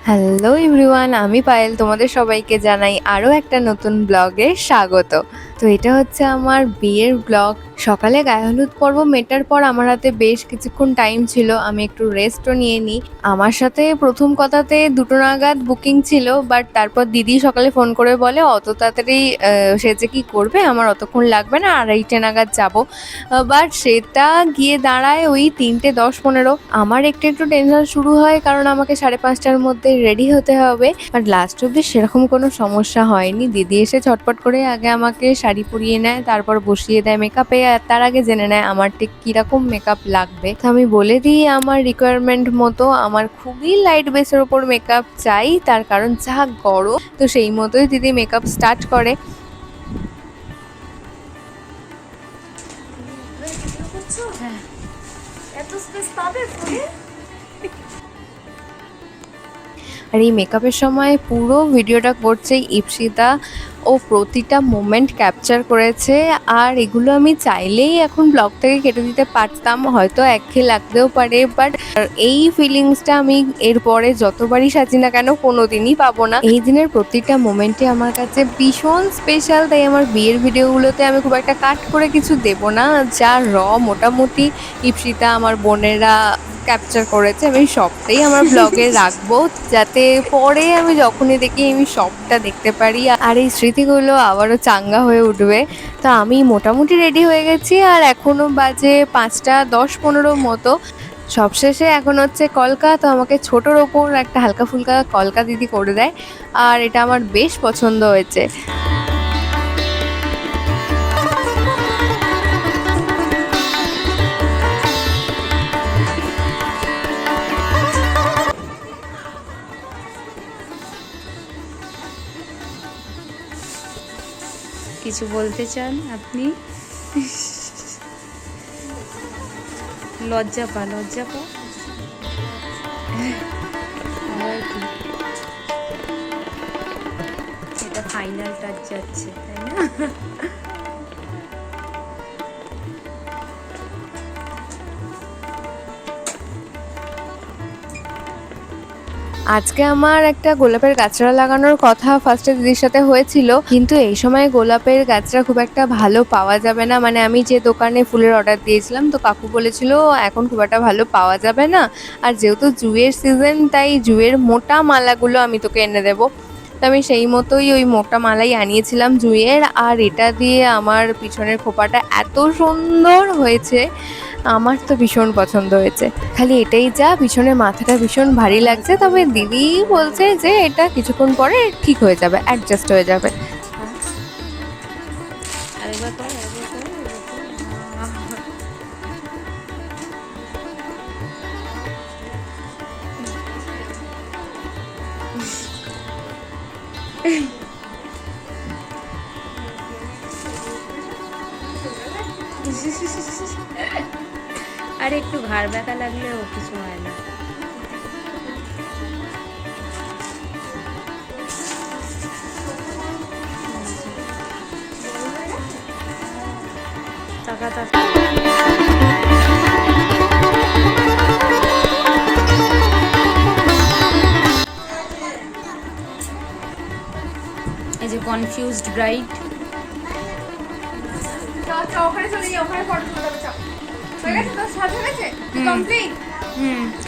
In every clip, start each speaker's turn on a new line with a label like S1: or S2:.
S1: Hello everyone, আমি পায়েল। তোমাদের সবাইকে জানাই আরও একটা নতুন ব্লগে স্বাগত। তো এটা হচ্ছে আমার বিয়ের ব্লগ। সকালে গায়ে হলুদ পর্ব মেটার পর আমার হাতে বেশ কিছুক্ষণ টাইম ছিল, আমি একটু রেস্টও নিয়ে নিই। আমার সাথে প্রথম কথাতে 2টো নাগাদ বুকিং ছিল, বাট তারপর দিদি সকালে ফোন করে বলে অত তাড়াতাড়ি সেজে কি করবে, আমার অতক্ষণ লাগবে না, 2:30 নাগাদ যাবো। বাট সেটা গিয়ে দাঁড়ায় ওই 3:10-15। আমার একটু একটু টেনশন শুরু হয়, কারণ আমাকে 5:30টার মধ্যে রেডি হতে হবে। বাট লাস্ট অব্দি সেরকম কোনো সমস্যা হয়নি। দিদি এসে ঝটপট করে আগে আমাকে শাড়ি পরিয়ে নেয়, তারপর বসিয়ে দেয় মেকআপে। আর তার আগে জেনে নেয় আমার ঠিক কীরকম মেকআপ লাগবে। তো আমি বলে দিই আমার রিকোয়ারমেন্ট মতো আমার খুবই লাইট বেসের ওপর মেকআপ চাই, তার কারণ যা গরম। তো সেই মতোই দিদি মেকআপ স্টার্ট করে। আর এই মেকআপের সময় পুরো ভিডিওটা করছে ইপসিতা। ও প্রতিটা মোমেন্ট ক্যাপচার করেছে। আর এগুলো আমি চাইলেই এখন ব্লগ থেকে কেটে দিতে পারতাম, হয়তো একঘেয়ে লাগতেও পারে, বাট এই ফিলিংসটা আমি এরপরে যতবারই সাজি না কেন কোনোদিনই পাবো না। এই দিনের প্রতিটা মোমেন্টে আমার কাছে ভীষণ স্পেশাল। তাই আমার বিয়ের ভিডিওগুলোতে আমি খুব একটা কাট করে কিছু দেবো না, যা মোটামুটি ইপসিতা আমার বোনেরা ক্যাপচার করেছে আমি সবটাই আমার ব্লগে রাখবো, যাতে পরে আমি যখনই দেখি আমি সবটা দেখতে পারি আর এই স্মৃতিগুলো আবারও চাঙ্গা হয়ে উঠবে। তো আমি মোটামুটি রেডি হয়ে গেছি, আর এখনও বাজে 5:10-15 মতো। সবশেষে এখন হচ্ছে কলকা। তো আমাকে ছোটোর ওপর একটা হালকা ফুলকা কলকা দিদি করে দেয়, আর এটা আমার বেশ পছন্দ হয়েছে।
S2: কিছু বলতে চান আপনি? লজ্জা পা। এটা ফাইনাল টাচ যাচ্ছে, তাই না?
S1: আজকে আমার একটা গোলাপের গাছড়া লাগানোর কথা ফার্স্টে দিদির সাথে হয়েছিল, কিন্তু এই সময় গোলাপের গাছড়া খুব একটা ভালো পাওয়া যাবে না। মানে আমি যে দোকানে ফুলের অর্ডার দিয়েছিলাম, তো কাকু বলেছিল এখন খুব একটা ভালো পাওয়া যাবে না, আর যেহেতু জুঁয়ের সিজন তাই জুঁয়ের মোটা মালাগুলো আমি তোকে এনে দেবো। তো আমি সেই মতোই ওই মোটা মালাই আনিয়েছিলাম জুঁইয়ের। আর এটা দিয়ে আমার পিছনের খোপাটা এত সুন্দর হয়েছে, আমার তো ভীষণ পছন্দ হয়েছে। খালি এটাই যা পিছনের মাথাটা ভীষণ ভারী লাগছে, তবে দিদি বলছে যে এটা কিছুক্ষণ পরে ঠিক হয়ে যাবে, অ্যাডজাস্ট হয়ে যাবে।
S2: আরেকবার কর। আর একটু ঘাড় ব্যথা লাগলেও কিছু হয় না। টাকা এই যে কনফিউজড ব্রাইড।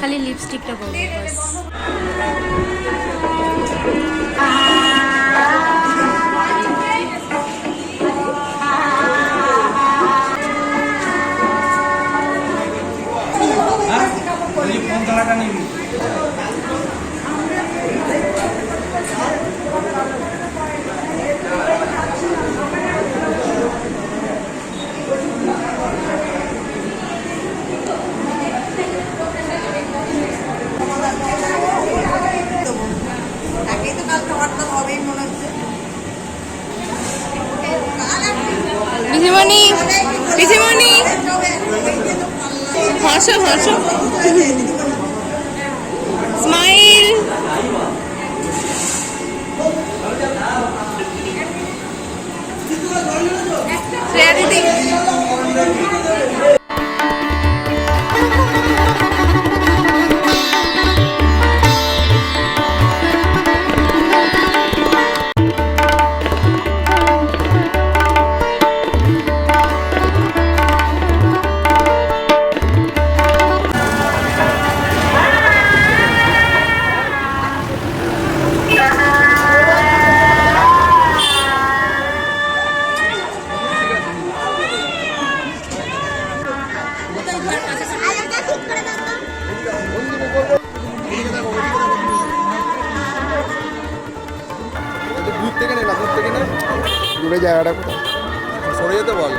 S2: খালি লিপস্টিকটা করবো বাস।
S1: পিসিমণি, পিসিমণি, হাসো হাসো, স্মাইল। শ্রেয়া দিদি
S3: দূর থেকে নে না, দূর থেকে নে। দূরে জায়গাটা কোথায়? সরে যেতে বল।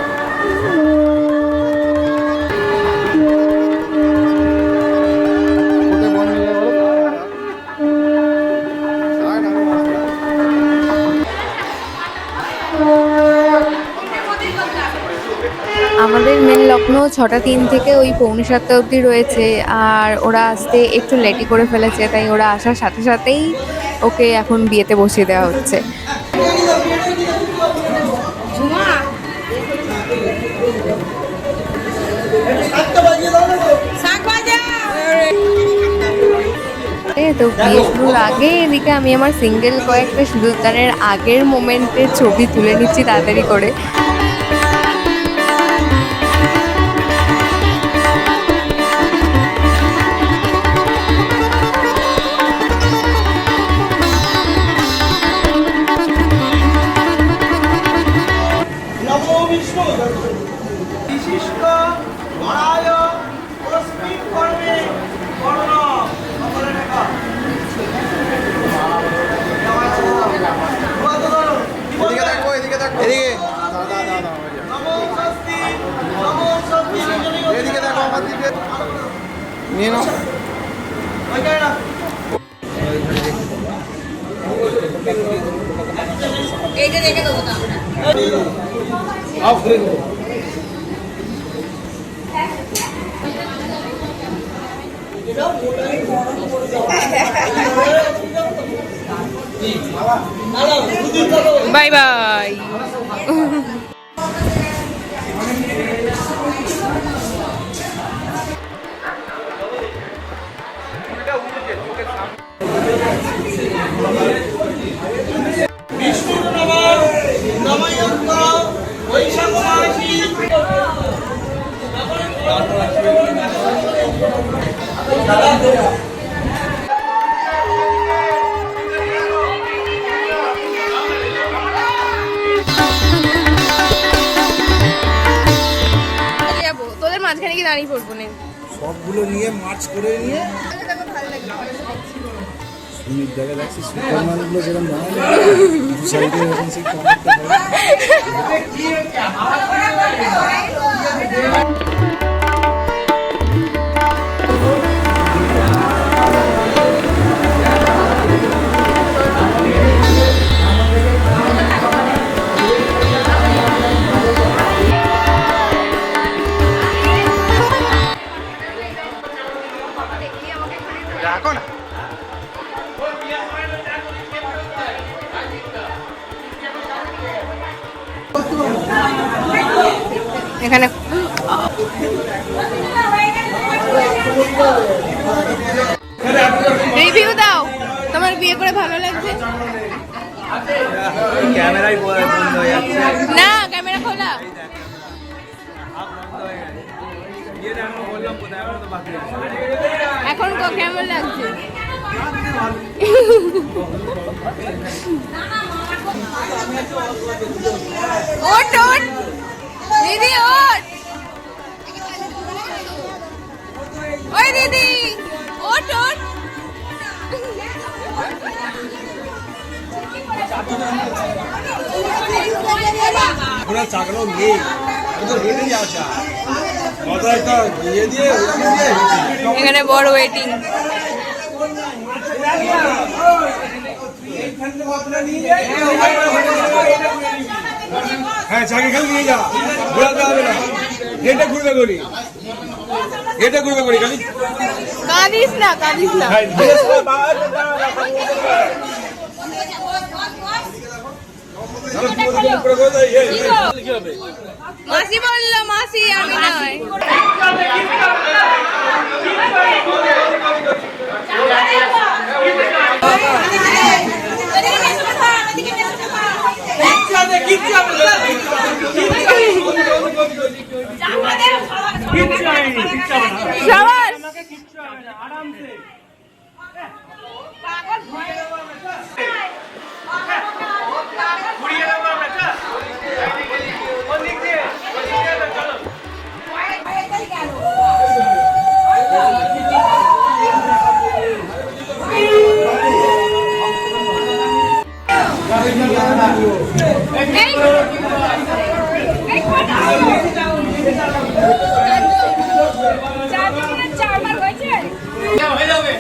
S3: কোথায় বল নিয়ে বলো? আয় না,
S1: আমাদের মেন লগ্ন 6:03 থেকে ওই 6:45 অবধি রয়েছে, আর ওরা আসতে একটু লেটই করে ফেলেছে, তাই ওরা আসার সাথে সাথেই ওকে এখন বিয়েতে বসিয়ে দেওয়া হচ্ছে। তো বিয়ে শুরুর আগে এদিকে আমি আমার সিঙ্গেল কয়েকটা সিঁদুরদানের আগের মোমেন্টের ছবি তুলে নিচ্ছি তাড়াতাড়ি করে।
S4: নমো বিষ্ণু বিশিষ্ট বরায় পুরস্কৃত কর্মে কর্ণ সকলে লেখা
S3: এদিকে দেখো, এদিকে দেখো। এদিকে।
S4: নমো স্বস্তি
S3: এদিকে দেখো আমার দিকে। নিয়ে নাও।
S4: ওইটাই না
S2: এইটা দেখে দেবো না আমরা।
S1: Bye bye.
S4: বিষ্ণু নমঃ নময়ন্ত বৈশাখ মাসি
S1: তোদের মাঝখানে কি দাঁড়িয়ে পড়বো না?
S5: সবগুলো নিয়ে মার্চ করে নিয়ে সুমিত দেখা যাচ্ছে সুপারম্যানগুলো যেরকম দাঁড়ায় সাইডে এরকম সেই কমেন্টটা
S3: রাখো না।
S1: এখানে রিভিউ দাও, তোমার বিয়ে করে ভালো লাগছে?
S5: ক্যামেরাই বন্ধ হয়ে যাচ্ছে
S1: না, ক্যামেরা খোলা। এখন কেমন লাগছে? ওঠ ওঠ দিদি, ওঠ। ওই দিদি, ওঠ ওঠ।
S5: ওরা চাকরও নেই তো হেঁটে যাওয়া মাথা একটা দিয়ে দিয়ে
S1: এখানে বড় ওয়েটিং।
S5: হ্যাঁ চাকরি খালি নিয়ে যা ঘোরাতে হবে না এটা ঘুরবে করি এটা ঘুরবে করি খালি
S1: কাঁদিস না, কাঁদিস না। মাসি বললো, মাসি আমি নয়। সবার
S4: হয়ে যাবে।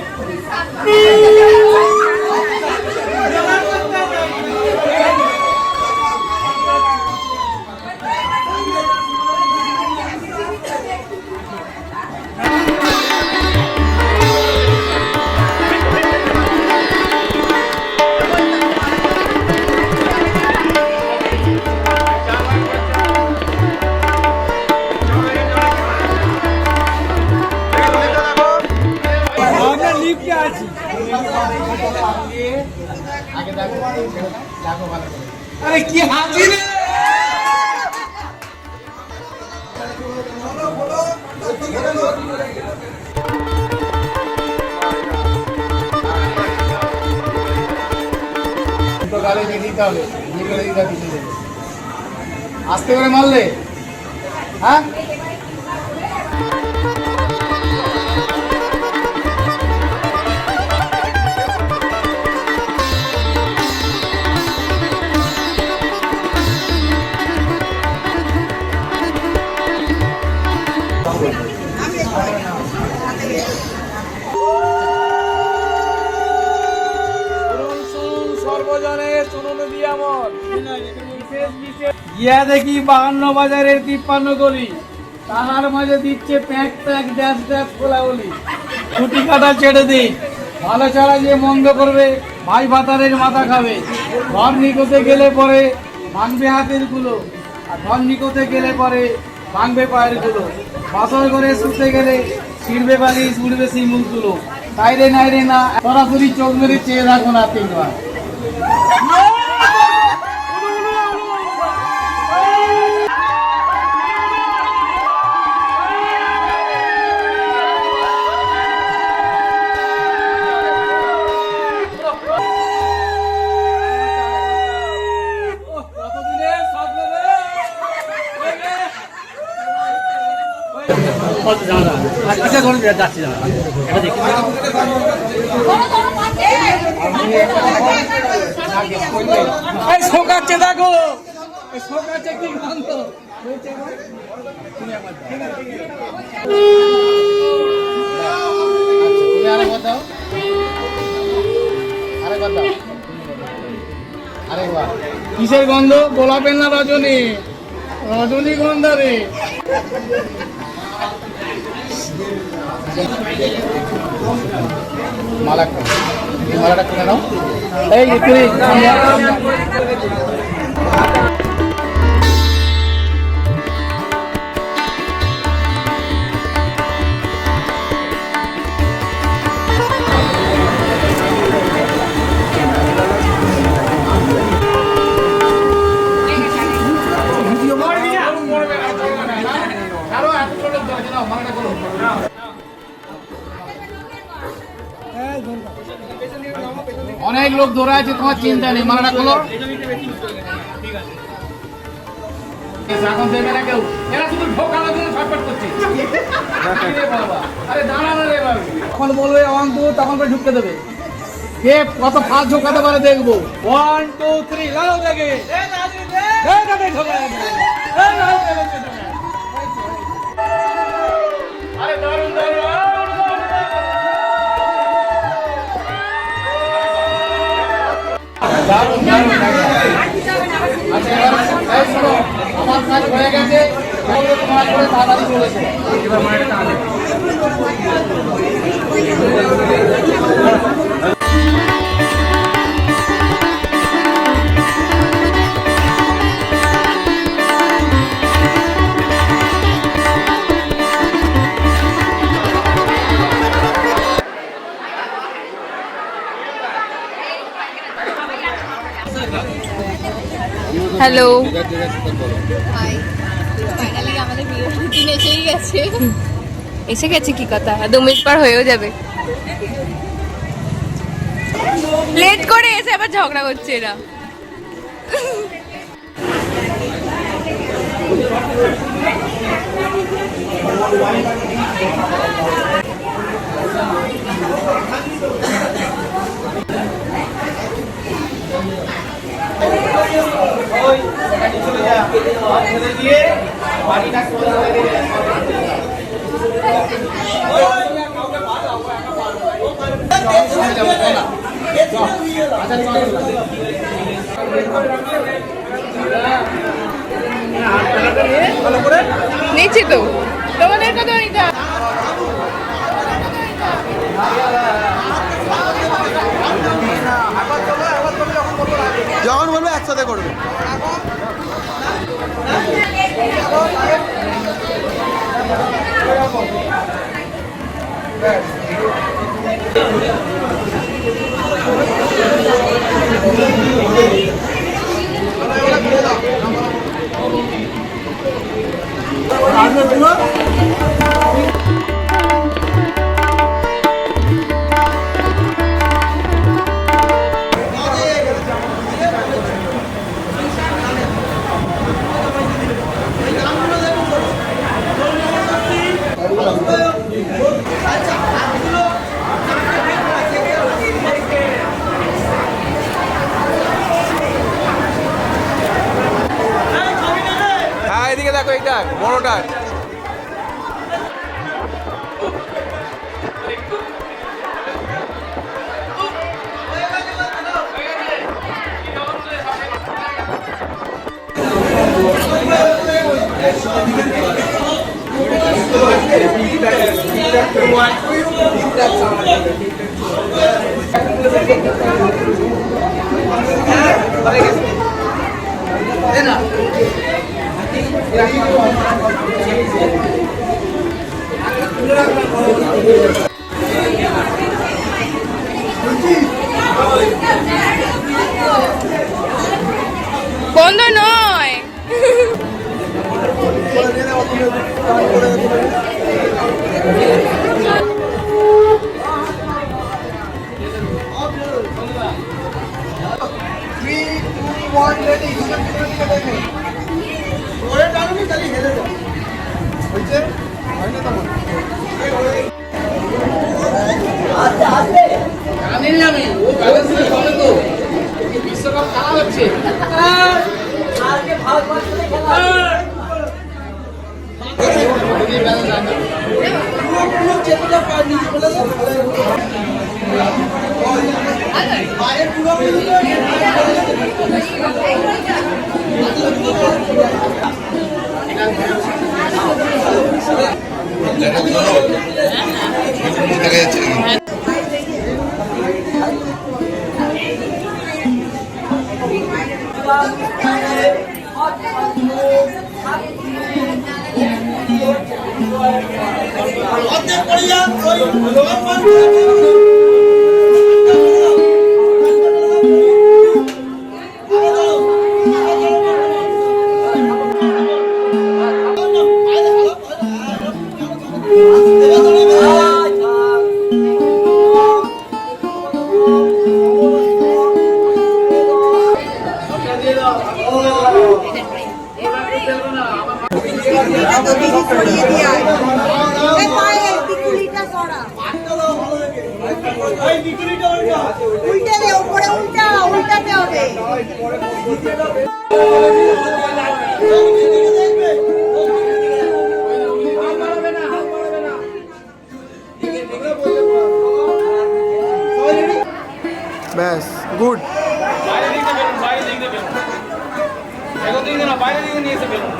S5: আমরা লিফটে আছি। আরে কি হাসি রে!
S6: আস্তে করে মারলে, হ্যাঁ?
S5: সর্বজনে শুনুন দিয়া মন গিয়া দেখি 52 বাজারের 53 গলি, তাহার মাঝে দিচ্ছে প্যাক প্যাক ড্যাশ ড্যাশ কোলাগুলি। ছুটি কাটা ছেড়ে দিই, ভালো ছাড়া যে মন্দ করবে ভাই ভাতারের মাথা খাবে। ঘর নিকোতে গেলে পরে ভাঙবে হাতের গুলো, আর ঘর নিকোতে গেলে পরে ভাঙবে পায়ের গুলো। বাসর করে শুতে গেলে ছিঁড়বে বালিশ, উড়বে শিমুল তুলো। তাই রে নাই রে না, সরাসরি চোখ মেরে চেয়ে রাখো না 3 বার। শোকাচ্ছে দেখো, শোকাচ্ছে কি গন্ধ।
S6: আরেকবার দাও, আরেকবার দাও, আরেকবার।
S5: কিসের গন্ধ? গোলাপের না রজনী? রজনী গন্ধ রে।
S6: মালা করো, এই মালাটা কিনে নাও।
S5: এই যে তুই
S6: অনেক লোক ধরে আছে, তোমার চিন্তা নেই, মালাটা খোলো। এখন দেবে না কেউ, এরা শুধু ঢোকানোর জন্য ছটফট করছে। আরে দাঁড়া না রে বাবু,
S5: যখন বলবে 1 2 তখন করে ঢুকতে দেবে।
S6: কে কত ফাঁস ঢোকাতে পারে দেখবো।
S5: 1 2 3 লাগাও দেখে।
S6: আরে দারুন দারুন। দারুন দারুন। আচ্ছা এবার শোনো, আমার কাজ হয়ে গেছে, তোমার করে তাড়াতাড়ি চলেছে। এবার মায়ের টানে।
S1: হ্যালো,
S2: ফাইনালি আমাদের বিয়ের দিন এসেই গেছে।
S1: এসে গেছে কি কথা, 2 মিনিট পর হয়েও যাবে। লেট করে এসে আবার ঝগড়া করছে এরা।
S4: কাউকে
S2: নিচ্ছি তো তোমাদের কত নিতে
S3: যখন বলবে একসাথে করবে। হ্যাঁ এদিকে দেখো, এইটা বড়টা।
S2: বন্ধ নয়
S6: জানি আমি ও ব্যালেন্স করে তো বিশ্বকাপ খেলা হচ্ছে।
S7: উল্টে দে, উপরে উল্টা, উল্টাতে হবে।
S3: ব্যাস, গুড।
S5: বাইরে দিকে বেরোন, বাইরে দিকে বেরোন, এগো দিকে না, বাইরে দিকে নিয়ে এসে বেরোন।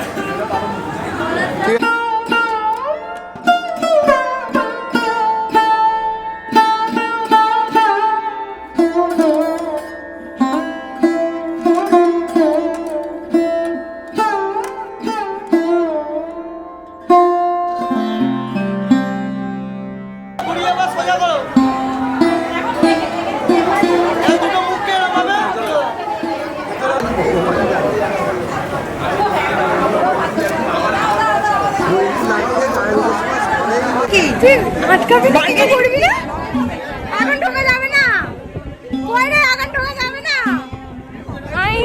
S7: আটকাবি না, কি করবি না? আগুন ঢোকা যাবে না, কই রে, আগুন ঢোকা যাবে না। আই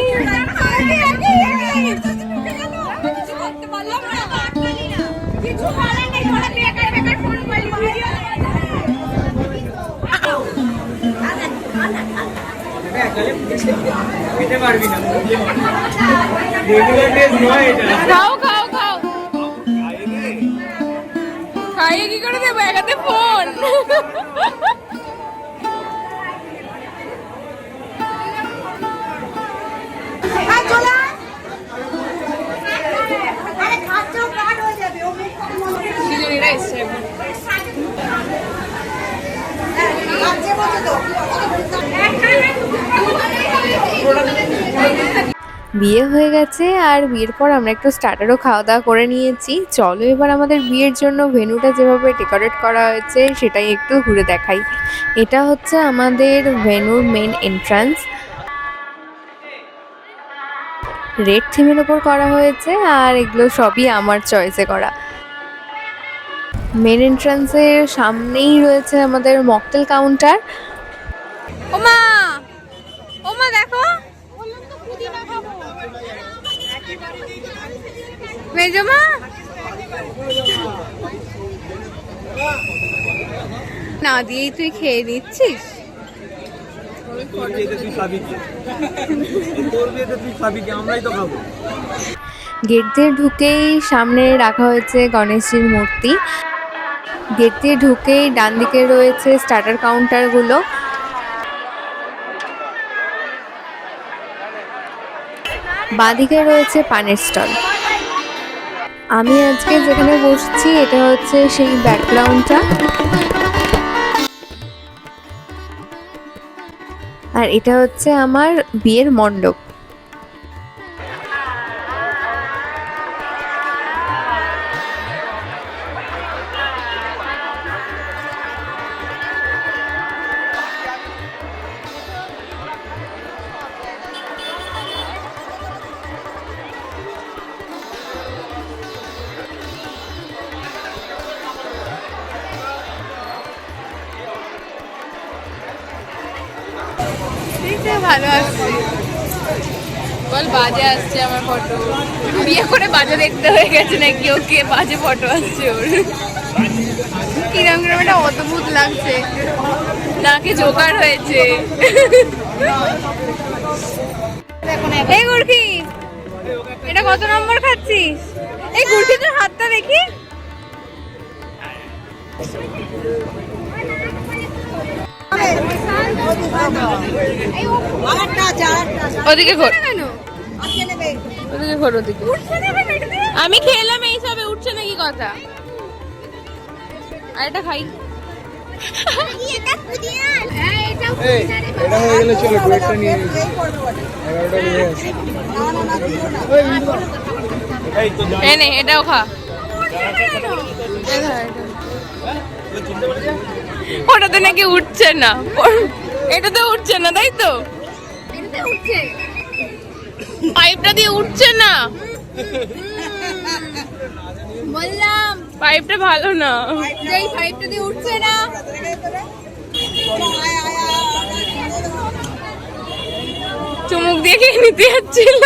S7: কিছু করতে পারলাম না, আটকালি না, কিছু বলে নাই, তোরা বেকার বেকার ফোন করলি, ভিডিও
S2: খাও খাও খাও খাইয়ে কি করে দেবো একাতে ফোন
S1: বিয়ে হয়ে গেছে আর বিয়ের পর আমরা একটু স্টার্টারও খাওয়া দাওয়া করে নিয়েছি। চলো এবার আমাদের বিয়ের জন্য ভেন্যুটা যেভাবে ডেকোরেট করা হয়েছে সেটাই একটু ঘুরে দেখাই। এটা হচ্ছে আমাদের ভেন্যুর মেন এন্ট্রান্স। রেড থিমের ওপর করা হয়েছে আর এগুলো সবই আমার চয়েসে করা। মেন এন্ট্রান্সের সামনেই রয়েছে আমাদের মকটেল কাউন্টার।
S7: ওমা ওমা দেখো মেজমা না দিয়েই তুই খেয়ে নিচ্ছিস।
S1: গেট দিয়ে ঢুকেই সামনে রাখা হয়েছে গণেশজির মূর্তি। গেট দিয়ে ঢুকেই ডান দিকে রয়েছে স্টার্টার কাউন্টারগুলো। বাঁদিকে রয়েছে পানের স্টল। আমি আজকে যেখানে বসছি এটা হচ্ছে সেই ব্যাকগ্রাউন্ডটা, আর এটা হচ্ছে আমার বিয়ের মণ্ডপ।
S2: ভালো আসছে, বল বাজে আসছে আমার ফটো। বিয়ে করে বাজে দেখতে হয়ে গেছে নাকি ওকে, বাজে ফটো আসছে ওর। কিরম কিরম একটা অদ্ভুত লাগছে, নাকি জোকার হয়েছে।
S7: এই গুড়কি এটা কত নম্বর খাচ্ছিস? এই গুড়কি তোর হাতটা দেখি।
S2: ওদিকে ঘোর,
S7: কেন
S2: ওদিকে ঘোর, ওদিকে। আমি খেলাম এইসবে, উঠছে নাকি কথা। আর এটা খাই।
S7: এটা পুদিয়ান এটা
S3: এটা হয়ে গেলে চলো ডুয়েটটা নিয়ে নিই। 11টা বেজে গেছে।
S2: এই নে এটাও খা। ওটাতে নাকি উঠছে না, এটাতে উঠছে না, তাই তো?
S7: এটা উঠছে
S2: পাইপটা দিয়ে উঠছে না,
S7: বললাম
S2: পাইপটা ভালো না।
S7: এই পাইপটা দিয়ে উঠছে না।
S2: চুমুক দিয়ে খেয়ে নিতে যাচ্ছিল।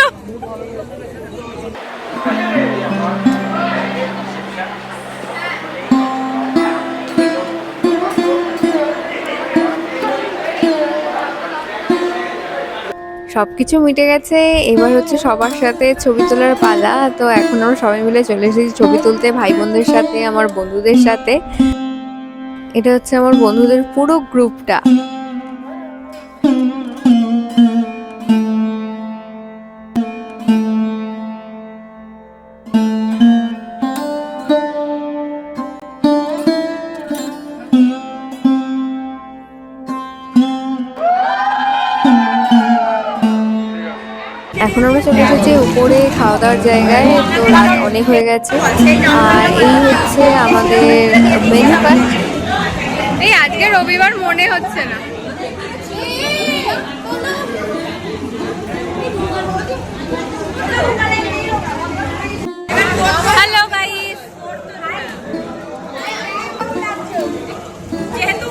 S1: সবকিছু মিটে গেছে, এবার হচ্ছে সবার সাথে ছবি তোলার পালা। তো এখন আমরা সবাই মিলে চলে এসেছি ছবি তুলতে, ভাই বোনদের সাথে, আমার বন্ধুদের সাথে। এটা হচ্ছে আমার বন্ধুদের পুরো গ্রুপটা। এখন আমরা চলে এসেছি উপরে খাওয়া দাওয়ার জায়গায়। তো রাত অনেক হয়ে গেছে আর এই হচ্ছে আমাদের মেনু কার্ড।
S2: এই আজকে রবিবার মনে হচ্ছে না। হ্যালো গাইস,
S7: যেহেতু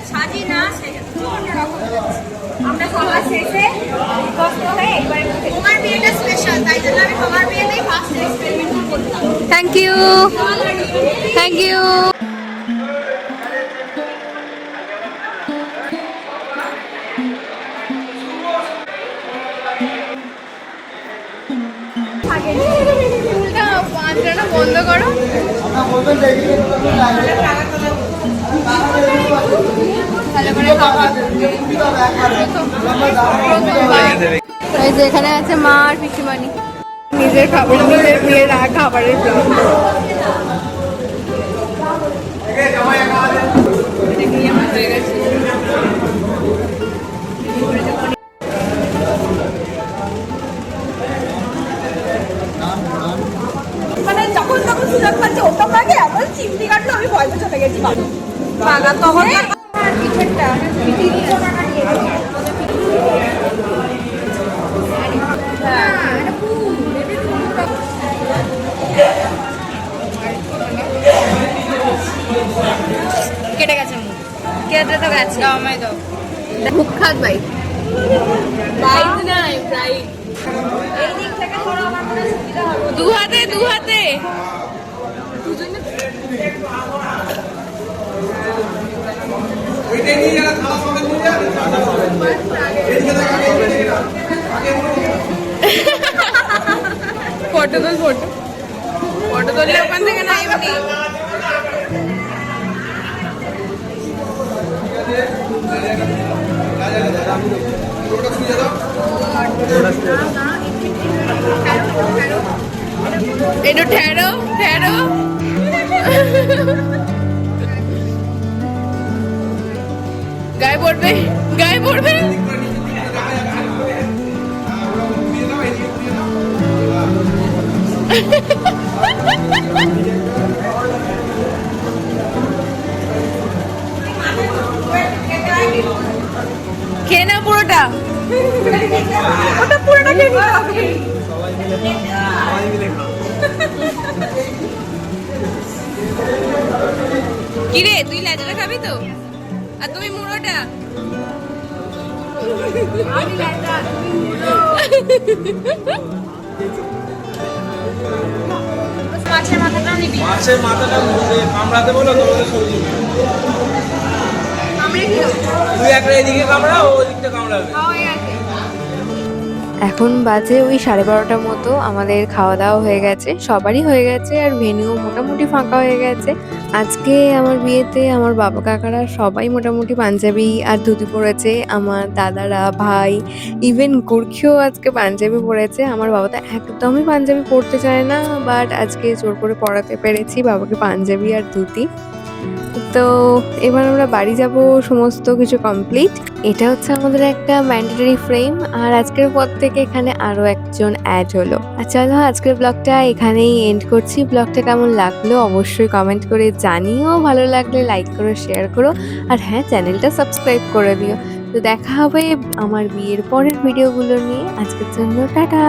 S7: সাজি না সেহেতু আমরা সবার শেষে কষ্ট হয়ে এবারে তোমার বিয়েটা স্পেশাল, তাই জন্য আমি তোমার বিয়েতেই ফার্স্ট এক্সপেরিমেন্ট করলাম।
S2: Thank you, thank you. বন্ধ করো।
S1: এই যে এখানে আছে মা আর পিসিমানি, নিজের খাবার, নিজের বিয়ের খাবারের ব্লগ।
S2: কেটে গেছে মুখ, কেটে তো গেছে। দাও আমায় দাও। মুখ খাত বাইক, বাইক নাই বাইক। দু হাতে দু হাতে ফটো তোল, ফটো ফটো তুললে ওখান থেকে না এমনি। একটু ঠেড়ো ঠেড়ো। গায়ে পড়বে, গায়ে পড়বে। খেয়ে নাও পুরোটা, ওটা পুরোটা খেয়ে নিতে হবে। কিরে তুই লেজাটা খাবি তো, আর তুমি মুড়োটা। মাছের মাথাটাও নিবি?
S5: মাছের মাথাটা কামড়াতে বলো তো, সবজি তুই একটা এদিকে কামড়া, ও ওদিকটা কামড়াবে।
S1: এখন বাজে ওই 12:30টার মতো। আমাদের খাওয়া দাওয়া হয়ে গেছে, সবারই হয়ে গেছে, আর ভেন্যু মোটামুটি ফাঁকা হয়ে গেছে। আজকে আমার বিয়েতে আমার বাবা কাকারা সবাই মোটামুটি পাঞ্জাবি আর ধুতি পরেছে। আমার দাদারা, ভাই, ইভেন গুরখিও আজকে পাঞ্জাবি পরেছে। আমার বাবা তো একদমই পাঞ্জাবি পরতে চায় না, বাট আজকে জোর করে পরাতে পেরেছি বাবাকে পাঞ্জাবি আর ধুতি। তো এবার আমরা বাড়ি যাব, সমস্ত কিছু কমপ্লিট। এটা হচ্ছে আমাদের একটা ম্যান্ডেটরি ফ্রেম, আর আজকের পর থেকে এখানে আরও একজন অ্যাড হলো। আর চলো আজকের ব্লগটা এখানেই এন্ড করছি। ব্লগটা কেমন লাগলো অবশ্যই কমেন্ট করে জানিও, ভালো লাগলে লাইক করো, শেয়ার করো, আর হ্যাঁ চ্যানেলটা সাবস্ক্রাইব করে দিও। তো দেখা হবে আমার বিয়ের পরের ভিডিওগুলো নিয়ে। আজকের জন্য টাটা।